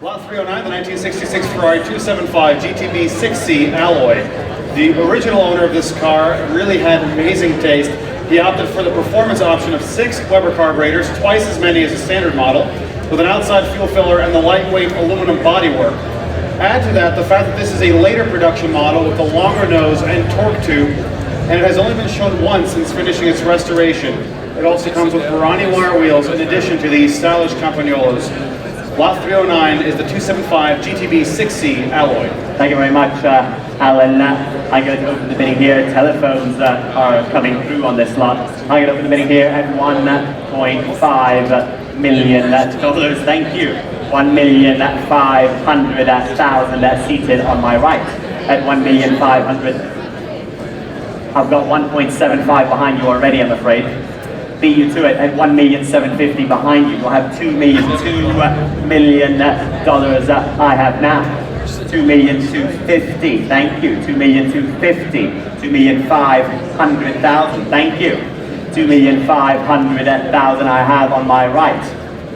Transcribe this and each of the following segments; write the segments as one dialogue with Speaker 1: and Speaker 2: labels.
Speaker 1: Lot 309, the 1966 Ferrari 275 GTB 6C alloy. The original owner of this car really had amazing taste. He opted for the performance option of 6 Weber carburetors, twice as many as a standard model, with an outside fuel filler and the lightweight aluminum bodywork. Add to that the fact that this is a later production model with a longer nose and torque tube, and it has only been shown once since finishing its restoration. It also comes with Pirani wire wheels in addition to these stylish campagnolas. Lot 309 is the 275 GTB 6C alloy.
Speaker 2: Thank you very much, Alan. I'm going to open the bidding here. Telephones are coming through on this lot. I'm going to open the bidding here at $1.5 million. Thank you. 1,500,000 seated on my right at 1,500,000. I've got 1.75 behind you already, I'm afraid. Beat you to it at 1,750,000 behind you. We'll have $2 million I have now. 2,250,000. Thank you. 2,250,000. 2,500,000. Thank you. 2,500,000 I have on my right.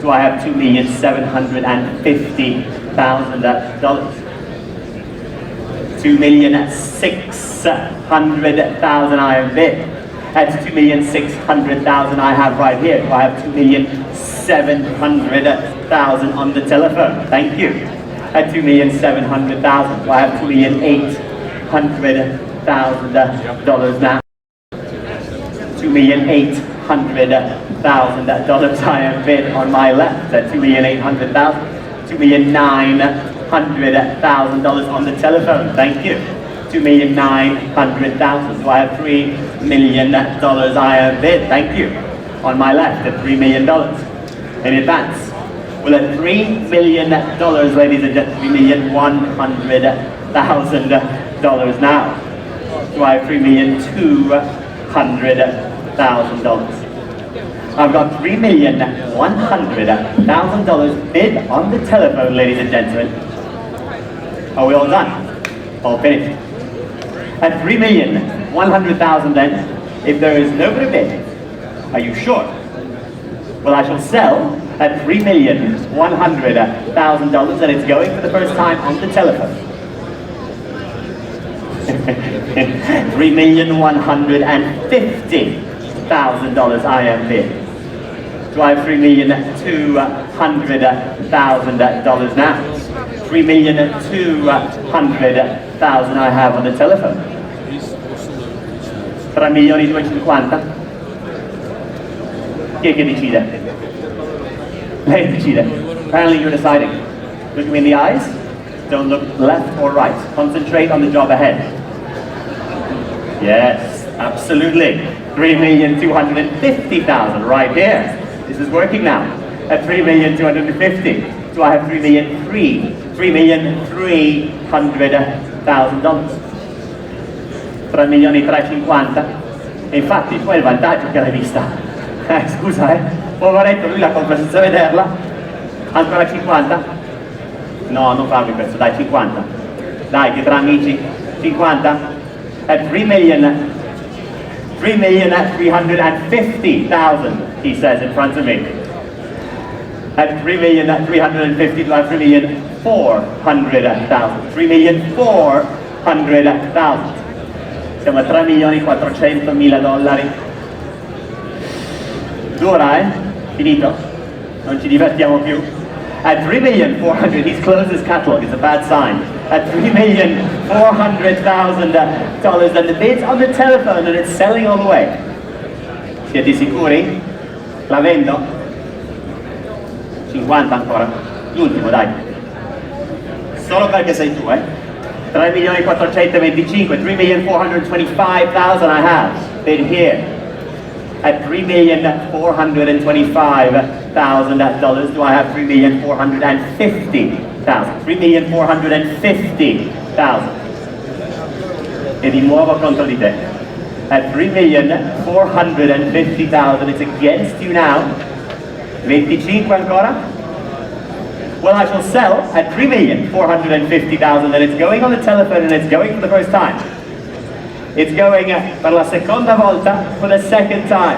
Speaker 2: Do I have $2,750,000? 2,600,000 I have bid. That's 2,600,000 I have right here. Do I have 2,700,000 on the telephone? Thank you. At 2,700,000. Do I have $2,800,000 now? $2,800,000 I have bid on my left at 2,800,000. $2,900,000 on the telephone. Thank you. 2,900,000. Do I have $3 million I have bid? Thank you. On my left at $3 million. In advance. Well, at $3 million, ladies and gentlemen, $3,100,000 now. Do I have $3,200,000? I've got $3,100,000 bid on the telephone, ladies and gentlemen. Are we all done? All finished. At $3,100,000 then, if there is nobody bid, are you sure? Well, I shall sell at $3,100,000 and it's going for the first time on the telephone. $3,150,000 I am bid. Do I have $3,200,000 now? $3,200,000 I have on the telephone. 3.250.000. Chi è che decide? Lei decide. Apparently you're deciding. Look me in the eyes. Don't look left or right. Concentrate on the job ahead. Yes, absolutely. 3,250,000 right here. This is working now. At 3,250,000. Do I have $3,300,000? 3.350.000. E infatti, poi il vantaggio che l'hai vista. Scusa, poveretto, lui l'ha comprata senza vederla. Ancora 50? No, non farmi questo, dai, 50. Dai, che tra amici, 50. At 3,350,000, he says in front of me. At 3,350,000, 3,400,000. 3,400,000. Siamo a $3,400,000. Dura, eh? Finito? Non ci divertiamo più? At 3,400,000, he's closed his catalog, it's a bad sign. At $3,400,000 and the bid's on the telephone and it's selling all the way. Siete sicuri? La vendo? 50 ancora. L'ultimo, dai. Solo perché sei tu, eh? 3,425,000, 3,425,000 I have bid here. At $3,425,000, do I have $3,450,000? 3,450,000. E di nuovo contro di te. At $3,450,000, it's against you now. 25 ancora? Well, I shall sell at $3,450,000 and it's going on the telephone and it's going for the first time. It's going per la seconda volta for the second time.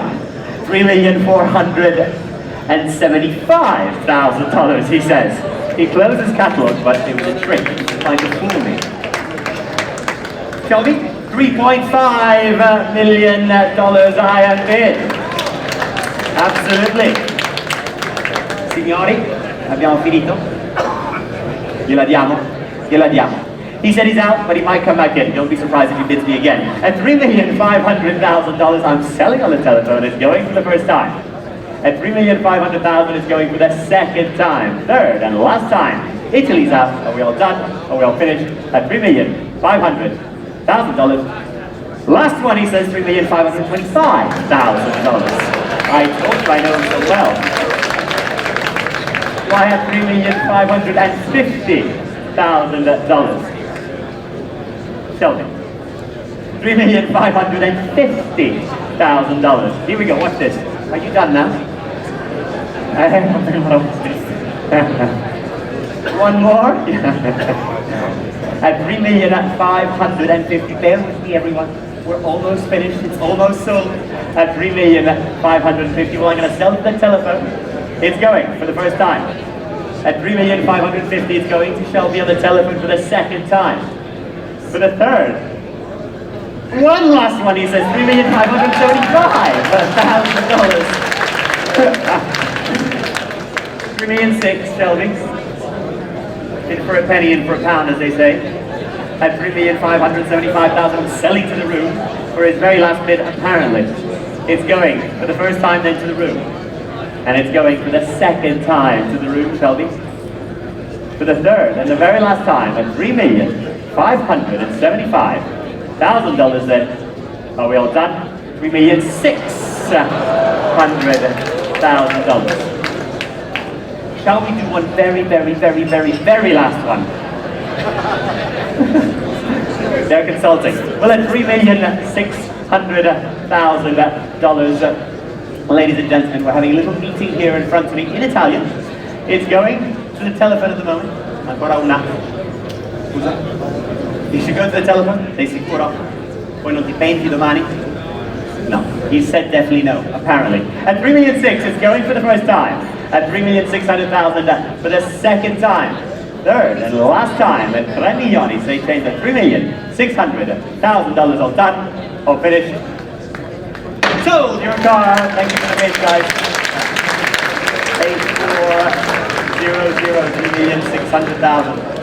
Speaker 2: $3,400,000 $3,575,000, he says. He closed his catalog, but it was a trick trying to fool me. Shelby, $3.5 million I am bid. Absolutely. Signori, abbiamo finito. Gliela diamo? Gliela diamo. He said he's out, but he might come back in. Don't be surprised if he bids me again. At $3,500,000, I'm selling on the telephone. It's going for the first time. At $3,500,000, it's going for the second time. Third and last time. Italy's out. Are we all done? Are we all finished? At $3,500,000. Last one, he says $3,525,000. I told you I know him so well. Why at $3,550,000? Shelby. $3,550,000. Here we go, watch this. Are you done now? One more? At $3,550,000. Bear with me, everyone. We're almost finished. It's almost sold. At $3,550,000. Well, I'm going to sell the telephone. It's going for the first time. At $3,550,000, it's going to Shelby on the telephone for the second time. For the third. One last one, he says, $3,575,000. $3,600,000, Shelby. In for a penny, in for a pound, as they say. At $3,575,000, I'm selling to the room for his very last bid, apparently. It's going for the first time then to the room. And it's going for the second time to the room, Shelby. For the third and the very last time at $3,575,000 then. Are we all done? $3,600,000. Shall we do one very, very, very, very, very last one? They're consulting. Well, at $3,600,000, ladies and gentlemen, we're having a little meeting here in front of me in Italian. It's going to the telephone at the moment. Ancora una. Scusa? You should go to the telephone? Sei sicuro? Poi non ti penti domani? No. He said definitely no, apparently. At $3,600,000, it's going for the first time. At $3,600,000 for the second time. Third and last time at $3,000,000. They changed at $3,600,000 all done, all finished. Sold your car. Thank you for the bid, guys. 8400, $3,600,000.